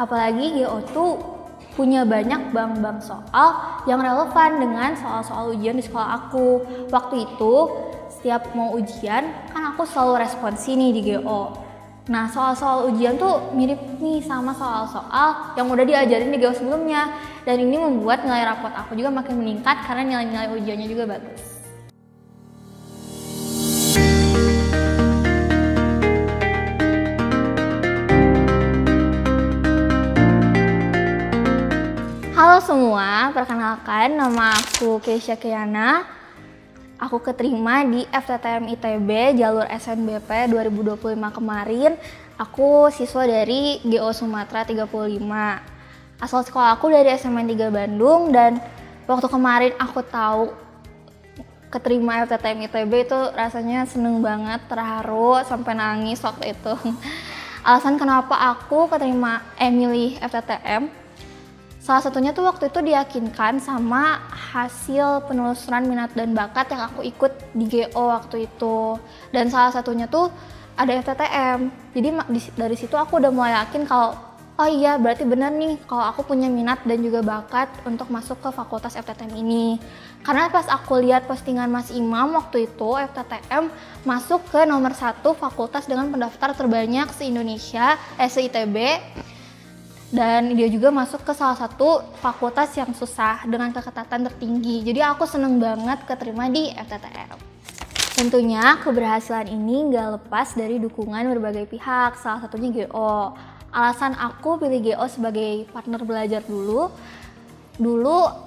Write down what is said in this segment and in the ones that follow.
Apalagi GO tuh punya banyak bank soal yang relevan dengan soal-soal ujian di sekolah aku. Waktu itu setiap mau ujian kan aku selalu responsi nih di GO. Nah, soal-soal ujian tuh mirip nih sama soal-soal yang udah diajarin di GO sebelumnya. Dan ini membuat nilai rapot aku juga makin meningkat karena nilai-nilai ujiannya juga bagus. Halo semua, perkenalkan nama aku Keisha Kiana. Aku keterima di FTTM ITB jalur SNBP 2025 kemarin. Aku siswa dari GO Sumatera 35. Asal sekolah aku dari SMN 3 Bandung, dan waktu kemarin aku tahu keterima FTTM ITB itu rasanya seneng banget, terharu sampai nangis waktu itu. Alasan kenapa aku milih FTTM, salah satunya tuh waktu itu diyakinkan sama hasil penelusuran minat dan bakat yang aku ikut di GO waktu itu. Dan salah satunya tuh ada FTTM. Jadi dari situ aku udah mulai yakin kalau oh iya berarti benar nih kalau aku punya minat dan juga bakat untuk masuk ke fakultas FTTM ini. Karena pas aku lihat postingan Mas Imam waktu itu, FTTM masuk ke nomor 1 fakultas dengan pendaftar terbanyak se-Indonesia, se-ITB. Dan dia juga masuk ke salah satu fakultas yang susah dengan keketatan tertinggi. Jadi aku seneng banget keterima di FTTM. Tentunya keberhasilan ini gak lepas dari dukungan berbagai pihak, salah satunya GO. Alasan aku pilih GO sebagai partner belajar dulu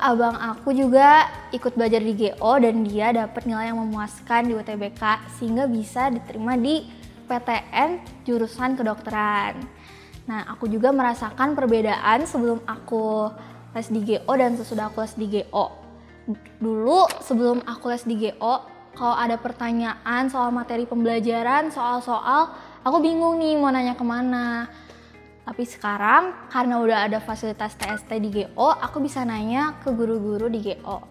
abang aku juga ikut belajar di GO dan dia dapat nilai yang memuaskan di UTBK sehingga bisa diterima di PTN jurusan kedokteran. Nah, aku juga merasakan perbedaan sebelum aku les di GO dan sesudah aku les di GO. Dulu sebelum aku les di GO, kalau ada pertanyaan soal materi pembelajaran, soal-soal, aku bingung nih mau nanya kemana. Tapi sekarang karena udah ada fasilitas TST di GO, aku bisa nanya ke guru-guru di GO.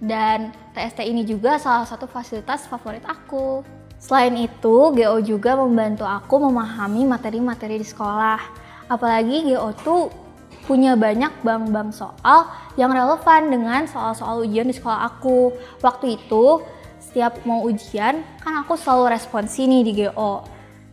Dan TST ini juga salah satu fasilitas favorit aku. Selain itu, GO juga membantu aku memahami materi-materi di sekolah. Apalagi GO tuh punya banyak bank soal yang relevan dengan soal-soal ujian di sekolah aku. Waktu itu, setiap mau ujian, kan aku selalu responsi nih di GO.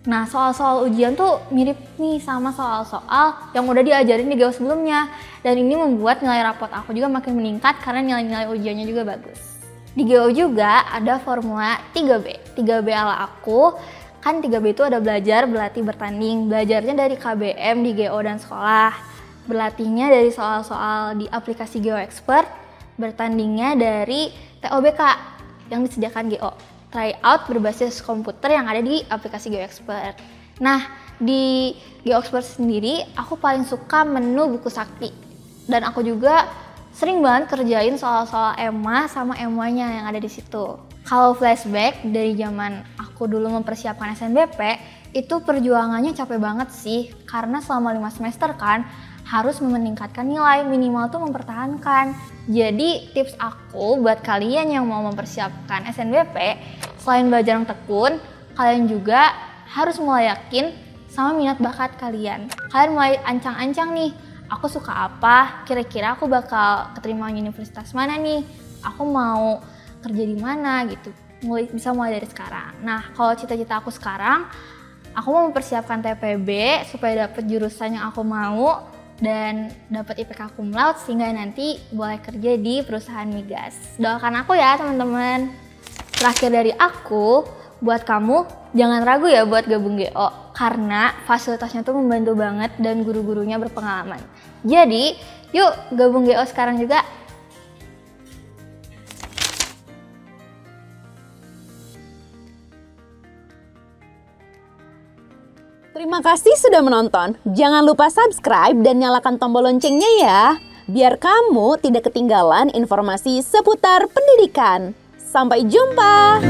Nah, soal-soal ujian tuh mirip nih sama soal-soal yang udah diajarin di GO sebelumnya. Dan ini membuat nilai rapot aku juga makin meningkat karena nilai-nilai ujiannya juga bagus. Di GO juga ada formula 3B. 3B ala aku, kan 3B itu ada belajar, berlatih, bertanding. Belajarnya dari KBM di GO dan sekolah. Berlatihnya dari soal-soal di aplikasi GO Expert. Bertandingnya dari TOBK yang disediakan GO. Tryout berbasis komputer yang ada di aplikasi GO Expert. Nah, di GO Expert sendiri, aku paling suka menu buku sakti. Dan aku juga sering banget kerjain soal-soal EMA sama EMA-nya yang ada di situ. Kalau flashback dari zaman aku dulu mempersiapkan SNBP, itu perjuangannya capek banget sih. Karena selama 5 semester kan, harus meningkatkan nilai, minimal tuh mempertahankan. Jadi tips aku buat kalian yang mau mempersiapkan SNBP, selain belajar yang tekun, kalian juga harus mulai yakin sama minat bakat kalian. Kalian mulai ancang-ancang nih, aku suka apa, kira-kira aku bakal keterima universitas mana nih, aku mau kerja di mana gitu. Bisa mulai dari sekarang. Nah, kalau cita-cita aku sekarang, aku mau mempersiapkan TPB supaya dapat jurusan yang aku mau dan dapat IPK cum laude sehingga nanti boleh kerja di perusahaan migas. Doakan aku ya teman-teman. Terakhir dari aku, buat kamu jangan ragu ya buat gabung GO karena fasilitasnya tuh membantu banget dan guru-gurunya berpengalaman. Jadi, yuk gabung GO sekarang juga. Terima kasih sudah menonton. Jangan lupa subscribe dan nyalakan tombol loncengnya ya, biar kamu tidak ketinggalan informasi seputar pendidikan. Sampai jumpa!